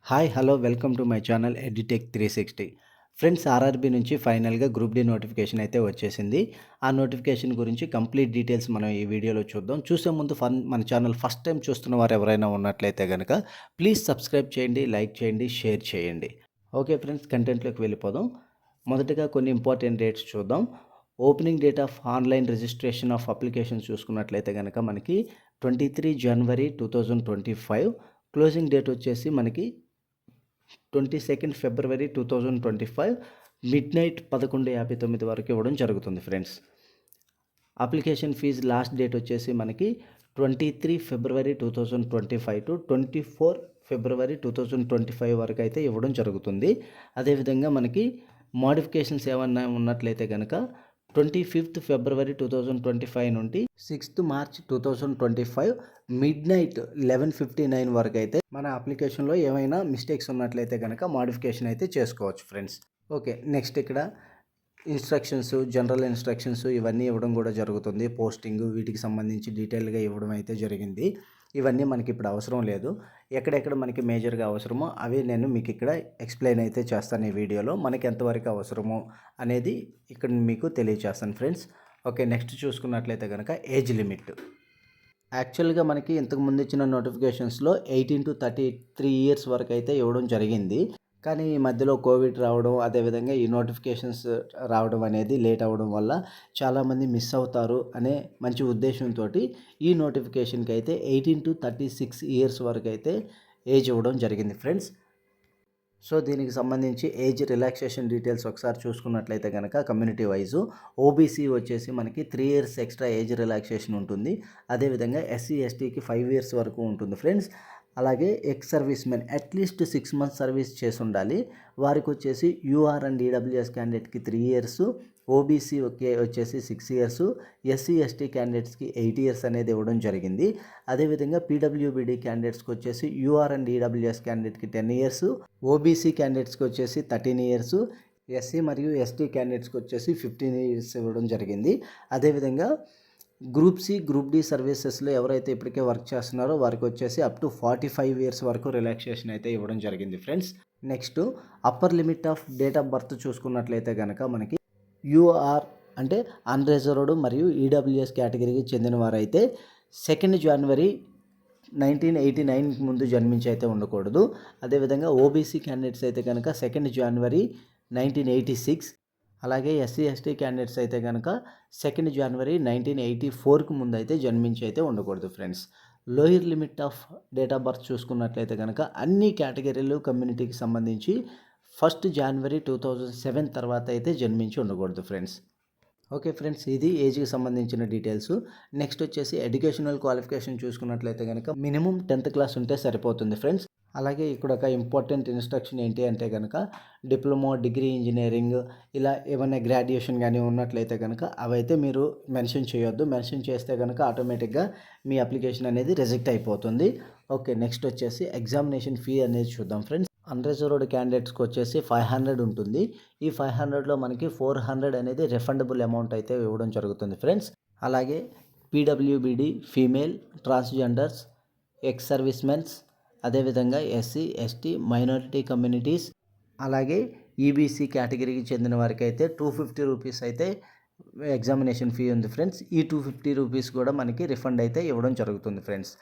Hi hello welcome to my channel edutech 360. Friends, RRB నుంచి ఫైనల్గా group D notification అయితే వచ్చేసింది. ఆ నోటిఫికేషన్ గురించి కంప్లీట్ డీటెయిల్స్ మనం ఈ వీడియోలో చూద్దాం. చూసే ముందు మన ఛానల్ ఫస్ట్ టైం చూస్తున్న వారు ఎవరైనా ఉన్నట్లయితే కనుక ప్లీజ్ సబ్స్క్రైబ్ చేయండి, లైక్ చేయండి, షేర్ చేయండి. ఓకే ఫ్రెండ్స్, కంటెంట్లోకి వెళ్ళిపోదాం. మొదటగా కొన్ని ఇంపార్టెంట్ డేట్స్ చూద్దాం. Opening date of online registration of application చూసుకున్నట్లయితే కనుక మనకి 23 జనవరి 2025. క్లోజింగ్ డేట్ వచ్చేసి మనకి 22 ఫిబ్రవరి 2025 మిడ్ నైట్ 11:59 వరకు ఇవ్వడం జరుగుతుంది friends. Application fee last date వచ్చేసి మనకి 23 ఫిబ్రవరి 2025 టు 24 ఫిబ్రవరి 2025 వరకు అయితే ఇవ్వడం జరుగుతుంది. అదేవిధంగా మనకి మోడిఫికేషన్స్ ఏమన్నా ఉన్నట్లయితే కనుక 25 ఫిబ్రవరి 2025 నుండి 6 మార్చ్ 2025 మిడ్ నైట్ 11:59 వరకు అయితే మన అప్లికేషన్లో ఏమైనా మిస్టేక్స్ ఉన్నట్లయితే కనుక మోడిఫికేషన్ అయితే చేసుకోవచ్చు ఫ్రెండ్స్. ఓకే, నెక్స్ట్ ఇక్కడ ఇన్స్ట్రక్షన్స్, జనరల్ ఇన్స్ట్రక్షన్స్ ఇవన్నీ ఇవ్వడం కూడా జరుగుతుంది. పోస్టింగ్ వీటికి సంబంధించి డీటెయిల్గా ఇవ్వడం అయితే జరిగింది. ఇవన్నీ మనకి ఇప్పుడు అవసరం లేదు. ఎక్కడెక్కడ మనకి మేజర్గా అవసరమో అవి నేను మీకు ఇక్కడ ఎక్స్ప్లెయిన్ అయితే చేస్తాను ఈ వీడియోలో. మనకి ఎంతవరకు అవసరమో అనేది ఇక్కడ మీకు తెలియచేస్తాను ఫ్రెండ్స్. ఓకే, నెక్స్ట్ చూసుకున్నట్లయితే కనుక ఏజ్ లిమిట్. యాక్చువల్గా మనకి ఇంతకుముందు ఇచ్చిన నోటిఫికేషన్స్లో 18 to 33 ఇయర్స్ వరకు అయితే ఇవ్వడం జరిగింది. కానీ ఈ మధ్యలో కోవిడ్ రావడం, అదేవిధంగా ఈ నోటిఫికేషన్స్ రావడం అనేది లేట్ అవ్వడం వల్ల చాలామంది మిస్ అవుతారు అనే మంచి ఉద్దేశంతో ఈ నోటిఫికేషన్కి అయితే 18 to 36 ఇయర్స్ వరకు అయితే ఏజ్ ఇవ్వడం జరిగింది ఫ్రెండ్స్. సో దీనికి సంబంధించి ఏజ్ రిలాక్సేషన్ డీటెయిల్స్ ఒకసారి చూసుకున్నట్లయితే కనుక కమ్యూనిటీ వైజు ఓబీసీ వచ్చేసి మనకి 3 ఇయర్స్ ఎక్స్ట్రా ఏజ్ రిలాక్సేషన్ ఉంటుంది. అదేవిధంగా ఎస్సీ ఎస్టీకి 5 ఇయర్స్ వరకు ఉంటుంది ఫ్రెండ్స్. అలాగే ఎక్స్ సర్వీస్ మెన్ అట్లీస్ట్ 6 months సర్వీస్ చేసి ఉండాలి. వారికి వచ్చేసి యూఆర్ అండ్ ఈడబ్ల్యూఎస్ క్యాండిడేట్కి 3 ఇయర్స్, ఓబీసీ వచ్చేసి 6 ఇయర్స్, ఎస్సీ ఎస్టీ క్యాండిడేట్స్కి 8 ఇయర్స్ అనేది ఇవ్వడం జరిగింది. అదేవిధంగా పీడబ్ల్యూబీడీ క్యాండిడేట్స్కి వచ్చేసి యూఆర్ అండ్ ఈడబ్ల్యూఎస్ క్యాండిడేట్కి 10 ఇయర్స్, ఓబీసీ క్యాండిడేట్స్కి వచ్చేసి 13 ఇయర్స్, ఎస్సీ మరియు ఎస్టీ క్యాండిడేట్స్కి వచ్చేసి 15 ఇయర్స్ ఇవ్వడం జరిగింది. అదేవిధంగా గ్రూప్ సి, గ్రూప్ డి సర్వీసెస్లో ఎవరైతే ఇప్పటికే వర్క్ చేస్తున్నారో వారికి వచ్చేసి అప్ టు 45 ఇయర్స్ వరకు రిలాక్సేషన్ అయితే ఇవ్వడం జరిగింది friends. Next upper limit of date of birth చూసుకున్నట్లయితే కనుక మనకి యూఆర్ అంటే అన్రిజర్వ్డ్ మరియు ఈడబ్ల్యూఎస్ కేటగిరీకి చెందిన వారైతే 2 జనవరి 1989 ముందు జన్మించి అయితే ఉండకూడదు. అదేవిధంగా ఓబీసీ క్యాండిడేట్స్ అయితే కనుక 2 జనవరి 1986, అలాగే ఎస్సీ ఎస్టీ క్యాండిడేట్స్ అయితే కనుక 2 జనవరి 1984కు ముందు అయితే జన్మించి అయితే ఉండకూడదు friends. Lower limit of date of birth చూసుకున్నట్లయితే కనుక అన్ని కేటగిరీలు కమ్యూనిటీకి సంబంధించి 1 జనవరి 2007 తర్వాత అయితే జన్మించి ఉండకూడదు ఫ్రెండ్స్. ఓకే ఫ్రెండ్స్, ఇది ఏజ్కి సంబంధించిన డీటెయిల్స్. నెక్స్ట్ వచ్చేసి ఎడ్యుకేషనల్ క్వాలిఫికేషన్ చూసుకున్నట్లయితే కనుక మినిమం 10th క్లాస్ ఉంటే సరిపోతుంది ఫ్రెండ్స్. అలాగే ఇక్కడ ఒక ఇంపార్టెంట్ ఇన్స్ట్రక్షన్ ఏంటి అంటే కనుక డిప్లొమా, డిగ్రీ, ఇంజనీరింగ్ ఇలా ఏమైనా గ్రాడ్యుయేషన్ కానీ ఉన్నట్లయితే కనుక అవైతే మీరు మెన్షన్ చేయొద్దు. మెన్షన్ చేస్తే కనుక ఆటోమేటిక్గా మీ అప్లికేషన్ అనేది రిజెక్ట్ అయిపోతుంది. ఓకే, నెక్స్ట్ వచ్చేసి ఎగ్జామినేషన్ ఫీ అనేది చూద్దాం ఫ్రెండ్స్. అన్రిజర్వ్డ్ క్యాండిడేట్స్కి వచ్చేసి 500 ఉంటుంది. ఈ 500లో మనకి 400 అనేది రిఫండబుల్ అమౌంట్ అయితే ఇవ్వడం జరుగుతుంది ఫ్రెండ్స్. అలాగే PWBD, female, transgenders, ex service mens, అదేవిధంగా ఎస్సీ ఎస్టీ మైనారిటీ కమ్యూనిటీస్, అలాగే ఈబీసీ కేటగిరీకి చెందిన వారికి అయితే 250 రూపీస్ అయితే ఎగ్జామినేషన్ ఫీ ఉంది ఫ్రెండ్స్. ఈ 250 రూపీస్ కూడా మనకి రిఫండ్ అయితే ఇవ్వడం జరుగుతుంది ఫ్రెండ్స్.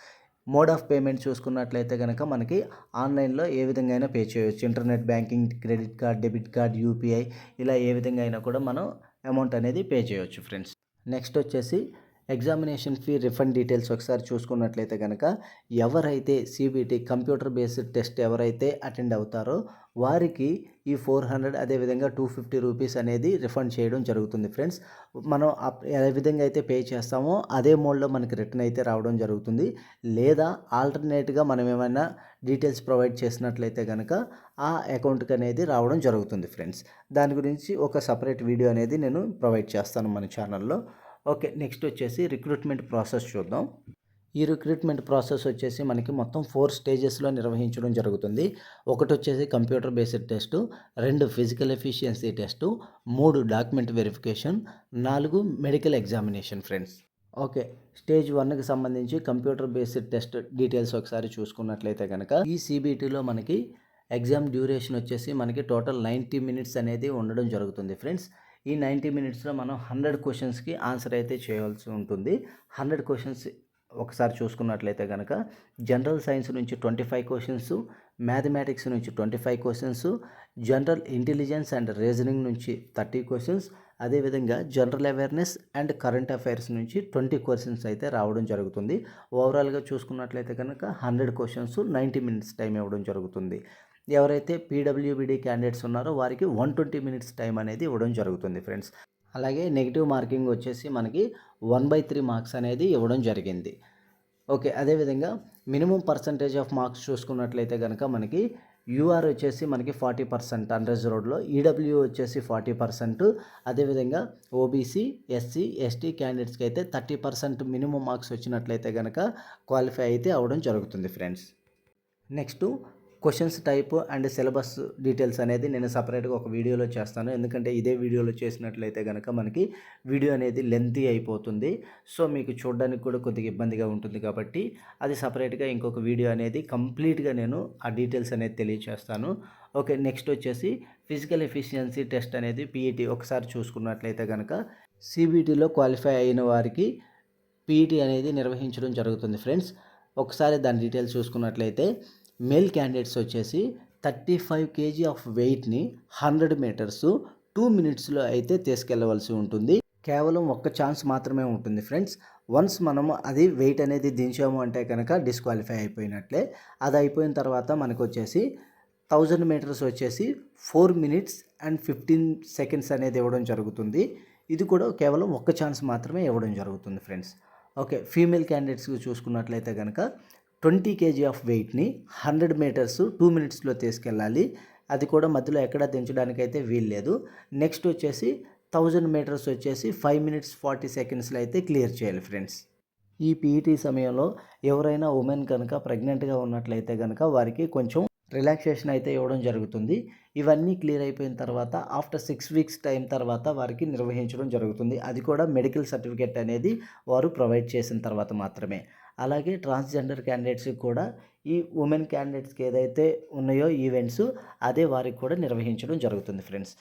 మోడ్ ఆఫ్ పేమెంట్ చూసుకున్నట్లయితే కనుక మనకి ఆన్లైన్లో ఏ విధంగా అయినా పే చేయవచ్చు. Internet banking, credit card, debit card, UPI ఇలా ఏ విధంగా అయినా కూడా మనం అమౌంట్ అనేది పే చేయవచ్చు ఫ్రెండ్స్. నెక్స్ట్ వచ్చేసి ఎగ్జామినేషన్ ఫీ రిఫండ్ డీటెయిల్స్ ఒకసారి చూసుకున్నట్లయితే కనుక ఎవరైతే సిబిటి కంప్యూటర్ బేస్డ్ టెస్ట్ ఎవరైతే అటెండ్ అవుతారో వారికి ఈ 400 అదేవిధంగా 250 రూపీస్ అనేది రిఫండ్ చేయడం జరుగుతుంది ఫ్రెండ్స్. మనం ఏ విధంగా అయితే పే చేస్తామో అదే మోడ్లో మనకి రిటర్న్ అయితే రావడం జరుగుతుంది. లేదా ఆల్టర్నేట్గా మనం ఏమైనా డీటెయిల్స్ ప్రొవైడ్ చేసినట్లయితే కనుక ఆ అకౌంట్కి అనేది రావడం జరుగుతుంది ఫ్రెండ్స్. దాని గురించి ఒక సపరేట్ వీడియో అనేది నేను ప్రొవైడ్ చేస్తాను మన ఛానల్లో. ఓకే, నెక్స్ట్ వచ్చేసి రిక్రూట్మెంట్ ప్రాసెస్ చూద్దాం. ఈ రిక్రూట్మెంట్ ప్రాసెస్ వచ్చేసి మనకి మొత్తం 4 స్టేజెస్లో నిర్వహించడం జరుగుతుంది. ఒకటి వచ్చేసి computer based test, 2 physical efficiency test, 3 document verification, 4 medical examination friends. Okay, stage 1కి సంబంధించి కంప్యూటర్ బేస్డ్ టెస్ట్ డీటెయిల్స్ ఒకసారి చూసుకున్నట్లయితే కనుక ఈ సిబిటీలో మనకి ఎగ్జామ్ డ్యూరేషన్ వచ్చేసి మనకి టోటల్ 90 మినిట్స్ అనేది ఉండడం జరుగుతుంది ఫ్రెండ్స్. ఈ 90 మినిట్స్లో మనం 100 క్వశ్చన్స్కి ఆన్సర్ అయితే చేయాల్సి ఉంటుంది. 100 క్వశ్చన్స్ ఒకసారి చూసుకున్నట్లయితే కనుక జనరల్ సైన్స్ నుంచి 25 క్వశ్చన్స్, మ్యాథమెటిక్స్ నుంచి 25 questions, general intelligence and reasoning నుంచి 30 క్వశ్చన్స్, అదేవిధంగా general awareness and current affairs నుంచి 20 క్వశ్చన్స్ అయితే రావడం జరుగుతుంది. ఓవరాల్గా చూసుకున్నట్లయితే కనుక 100 క్వశ్చన్స్ 90 మినిట్స్ టైం ఇవ్వడం జరుగుతుంది. ఎవరైతే పీడబ్ల్యూబీడీ క్యాండిడేట్స్ ఉన్నారో వారికి 120 మినిట్స్ టైం అనేది ఇవ్వడం జరుగుతుంది ఫ్రెండ్స్. అలాగే నెగిటివ్ మార్కింగ్ వచ్చేసి మనకి 1/3 మార్క్స్ అనేది ఇవ్వడం జరిగింది. ఓకే, అదేవిధంగా మినిమం పర్సంటేజ్ ఆఫ్ మార్క్స్ చూసుకున్నట్లయితే కనుక మనకి యూఆర్ వచ్చేసి మనకి 40% అన్రిజర్వ్డ్లో, ఈడబ్ల్యూ వచ్చేసి 40%, అదేవిధంగా ఓబీసీ, ఎస్సీ, ఎస్టీ క్యాండిడేట్స్కి అయితే 30% మినిమం మార్క్స్ వచ్చినట్లయితే కనుక క్వాలిఫై అయితే అవ్వడం జరుగుతుంది friends. Next questions type and syllabus details అనేది నేను సపరేట్గా ఒక వీడియోలో చేస్తాను. ఎందుకంటే ఇదే వీడియోలో చేసినట్లయితే కనుక మనకి వీడియో అనేది లెంతీ అయిపోతుంది. సో మీకు చూడడానికి కూడా కొద్దిగా ఇబ్బందిగా ఉంటుంది కాబట్టి అది సపరేట్గా ఇంకొక వీడియో అనేది కంప్లీట్గా నేను ఆ డీటెయిల్స్ అనేది తెలియచేస్తాను. ఓకే, నెక్స్ట్ వచ్చేసి ఫిజికల్ ఎఫిషియన్సీ టెస్ట్ అనేది పీఈటీ ఒకసారి చూసుకున్నట్లయితే కనుక సిబిటీలో క్వాలిఫై అయిన వారికి పీఈటీ అనేది నిర్వహించడం జరుగుతుంది ఫ్రెండ్స్. ఒకసారి దాని డీటెయిల్స్ చూసుకున్నట్లయితే మేల్ క్యాండిడేట్స్ వచ్చేసి 35 kg ఆఫ్ వెయిట్ని 100 మీటర్స్ 2 మినిట్స్లో అయితే తీసుకెళ్ళవలసి ఉంటుంది. కేవలం ఒక్క ఛాన్స్ మాత్రమే ఉంటుంది ఫ్రెండ్స్. వన్స్ మనము అది వెయిట్ అనేది దించాము అంటే కనుక డిస్క్వాలిఫై అయిపోయినట్లే. అది అయిపోయిన తర్వాత మనకు వచ్చేసి 1000 మీటర్స్ వచ్చేసి 4 minutes and 15 seconds అనేది ఇవ్వడం జరుగుతుంది. ఇది కూడా కేవలం ఒక్క ఛాన్స్ మాత్రమే ఇవ్వడం జరుగుతుంది ఫ్రెండ్స్. ఓకే, ఫీమేల్ క్యాండిడేట్స్కి చూసుకున్నట్లయితే కనుక 20 kg ఆఫ్ వెయిట్ని 100 మీటర్స్ 2 మినిట్స్లో తీసుకెళ్ళాలి. అది కూడా మధ్యలో ఎక్కడ దించడానికి అయితే వీల్లేదు. నెక్స్ట్ వచ్చేసి 1000 మీటర్స్ వచ్చేసి 5 minutes 40 secondsలో అయితే క్లియర్ చేయాలి ఫ్రెండ్స్. ఈ పీఈటీ సమయంలో ఎవరైనా ఉమెన్ కనుక ప్రెగ్నెంట్గా ఉన్నట్లయితే కనుక వారికి కొంచెం రిలాక్సేషన్ అయితే ఇవ్వడం జరుగుతుంది. ఇవన్నీ క్లియర్ అయిపోయిన తర్వాత ఆఫ్టర్ 6 weeks టైం తర్వాత వారికి నిర్వహించడం జరుగుతుంది. అది కూడా మెడికల్ సర్టిఫికేట్ అనేది వారు ప్రొవైడ్ చేసిన తర్వాత మాత్రమే. అలాగే ట్రాన్స్జెండర్ క్యాండిడేట్స్కి కూడా ఈ ఉమెన్ క్యాండిడేట్స్కి ఏదైతే ఉన్నాయో ఈవెంట్స్ అదే వారికి కూడా నిర్వహించడం జరుగుతుంది friends.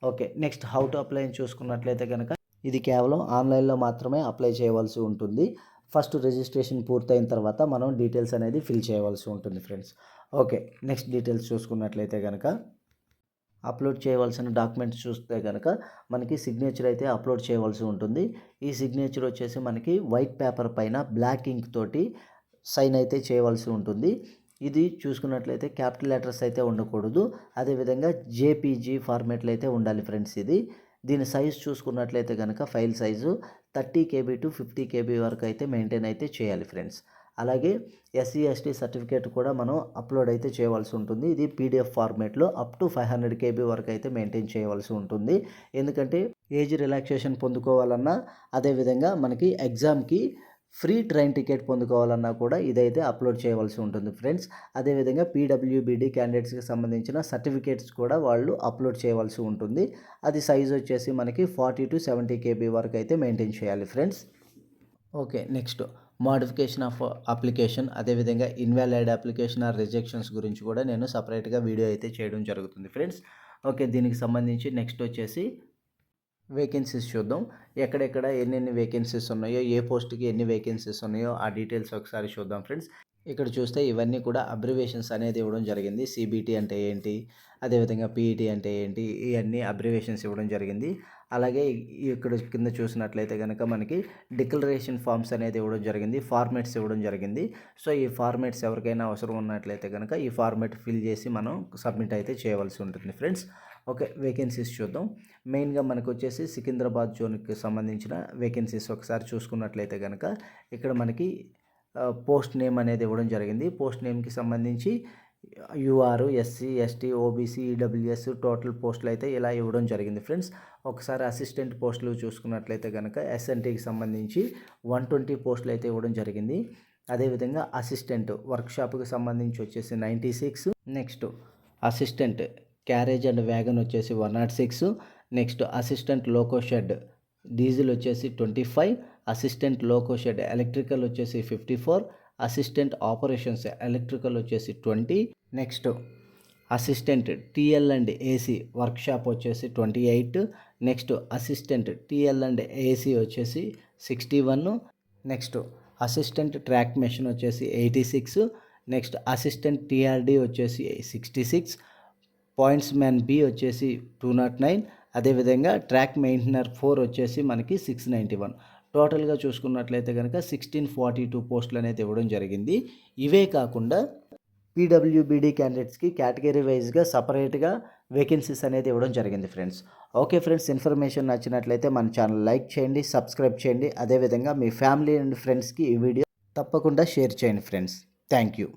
Okay, next how to apply అని చూసుకున్నట్లయితే కనుక ఇది కేవలం ఆన్లైన్లో మాత్రమే అప్లై చేయవలసి ఉంటుంది. ఫస్ట్ రిజిస్ట్రేషన్ పూర్తయిన తర్వాత మనం డీటెయిల్స్ అనేది ఫిల్ చేయవలసి ఉంటుంది ఫ్రెండ్స్. ఓకే, నెక్స్ట్ డీటెయిల్స్ చూసుకున్నట్లయితే కనుక అప్లోడ్ చేయవలసిన డాక్యుమెంట్స్ చూస్తే కనుక మనకి సిగ్నేచర్ అయితే అప్లోడ్ చేయవలసి ఉంటుంది. ఈ సిగ్నేచర్ వచ్చేసి మనకి వైట్ పేపర్ పైన బ్లాక్ ఇంక్ తోటి సైన్ అయితే చేయవలసి ఉంటుంది. ఇది చూసుకున్నట్లయితే క్యాపిటల్ లెటర్స్ అయితే ఉండకూడదు. అదేవిధంగా జేపీజీ ఫార్మేట్లో అయితే ఉండాలి ఫ్రెండ్స్. దీని సైజ్ చూసుకున్నట్లయితే కనుక file size 30 KB to 50 KB వరకు అయితే మెయింటైన్ అయితే చేయాలి ఫ్రెండ్స్. అలాగే ఎస్సీ ఎస్టీ సర్టిఫికేట్ కూడా మనం అప్లోడ్ అయితే చేయవలసి ఉంటుంది. ఇది పీడిఎఫ్ ఫార్మేట్లో అప్ టు 500 KB వరకు అయితే మెయింటైన్ చేయవలసి ఉంటుంది. ఎందుకంటే ఏజ్ రిలాక్సేషన్ పొందుకోవాలన్నా, అదేవిధంగా మనకి ఎగ్జామ్కి ఫ్రీ ట్రైన్ టికెట్ పొందుకోవాలన్నా కూడా ఇదైతే అప్లోడ్ చేయవలసి ఉంటుంది ఫ్రెండ్స్. అదేవిధంగా పీడబ్ల్యూబీడీ క్యాండిడేట్స్కి సంబంధించిన సర్టిఫికేట్స్ కూడా వాళ్ళు అప్లోడ్ చేయవలసి ఉంటుంది. అది సైజ్ వచ్చేసి మనకి 40 to 70 KB వరకు అయితే మెయింటైన్ చేయాలి friends. Okay, next modification of application, అదేవిధంగా ఇన్వాలిడ్ అప్లికేషన్ ఆర్ రిజెక్షన్స్ గురించి కూడా నేను సపరేట్గా వీడియో అయితే చేయడం జరుగుతుంది ఫ్రెండ్స్. ఓకే, దీనికి సంబంధించి నెక్స్ట్ వచ్చేసి వేకెన్సీస్ చూద్దాం. ఎక్కడెక్కడ ఎన్నెన్ని వేకెన్సీస్ ఉన్నాయో, ఏ పోస్ట్కి ఎన్ని వేకెన్సీస్ ఉన్నాయో ఆ డీటెయిల్స్ ఒకసారి చూద్దాం ఫ్రెండ్స్. ఇక్కడ చూస్తే ఇవన్నీ కూడా అబ్రివేషన్స్ అనేది ఇవ్వడం జరిగింది. సిబిటీ అంటే ఏంటి, అదేవిధంగా పీఈటీ అంటే ఏంటి, ఇవన్నీ అబ్రివేషన్స్ ఇవ్వడం జరిగింది. అలాగే ఇక్కడ కింద చూసినట్లయితే కనుక మనకి డిక్లరేషన్ ఫామ్స్ అనేది ఇవ్వడం జరిగింది, ఫార్మేట్స్ ఇవ్వడం జరిగింది. సో ఈ ఫార్మేట్స్ ఎవరికైనా అవసరం ఉన్నట్లయితే కనుక ఈ ఫార్మేట్ ఫిల్ చేసి మనం సబ్మిట్ అయితే చేయవలసి ఉంటుంది ఫ్రెండ్స్. ఓకే, వేకెన్సీస్ చూద్దాం. మెయిన్గా మనకు వచ్చేసి సికింద్రాబాద్ జోన్కి సంబంధించిన వేకెన్సీస్ ఒకసారి చూసుకున్నట్లయితే కనుక ఇక్కడ మనకి పోస్ట్ నేమ్ అనేది ఇవ్వడం జరిగింది. పోస్ట్ నేమ్కి సంబంధించి UR, SC, ST, OBC, EWS total పోస్టులు అయితే ఇలా ఇవ్వడం జరిగింది ఫ్రెండ్స్. ఒకసారి అసిస్టెంట్ పోస్టులు చూసుకున్నట్లయితే కనుక ఎస్ఎన్టీకి సంబంధించి 120 పోస్టులు అయితే ఇవ్వడం జరిగింది. అదేవిధంగా అసిస్టెంట్ వర్క్షాప్కి సంబంధించి వచ్చేసి 96. Next assistant carriage and wagon వచ్చేసి 106. Next assistant loco shed diesel వచ్చేసి 25. అసిస్టెంట్ లోకో షెడ్ ఎలక్ట్రికల్ వచ్చేసి 54. అసిస్టెంట్ ఆపరేషన్స్ ఎలక్ట్రికల్ వచ్చేసి 20. Next assistant TL and AC workshop వచ్చేసి 28, next assistant TL and AC వచ్చేసి 61, నెక్స్ట్ అసిస్టెంట్ ట్రాక్ మెషిన్ వచ్చేసి 86, next assistant TRD వచ్చేసి 66, points man B వచ్చేసి 209, అదేవిధంగా track maintainer 4 వచ్చేసి మనకి 691. టోటల్గా చూసుకున్నట్లయితే కనుక 1642 పోస్టులు అనేది ఇవ్వడం జరిగింది. ఇవే కాకుండా పీడబ్ల్యూబీడీ క్యాండిడేట్స్కి కేటగిరీ వైజ్గా సపరేట్గా వేకెన్సీస్ అనేది ఇవ్వడం జరిగింది ఫ్రెండ్స్. ఓకే ఫ్రెండ్స్, ఇన్ఫర్మేషన్ నచ్చినట్లయితే మన ఛానల్ లైక్ చేయండి, సబ్స్క్రైబ్ చేయండి. అదేవిధంగా మీ ఫ్యామిలీ అండ్ ఫ్రెండ్స్కి ఈ వీడియో తప్పకుండా షేర్ చేయండి ఫ్రెండ్స్. Thank you.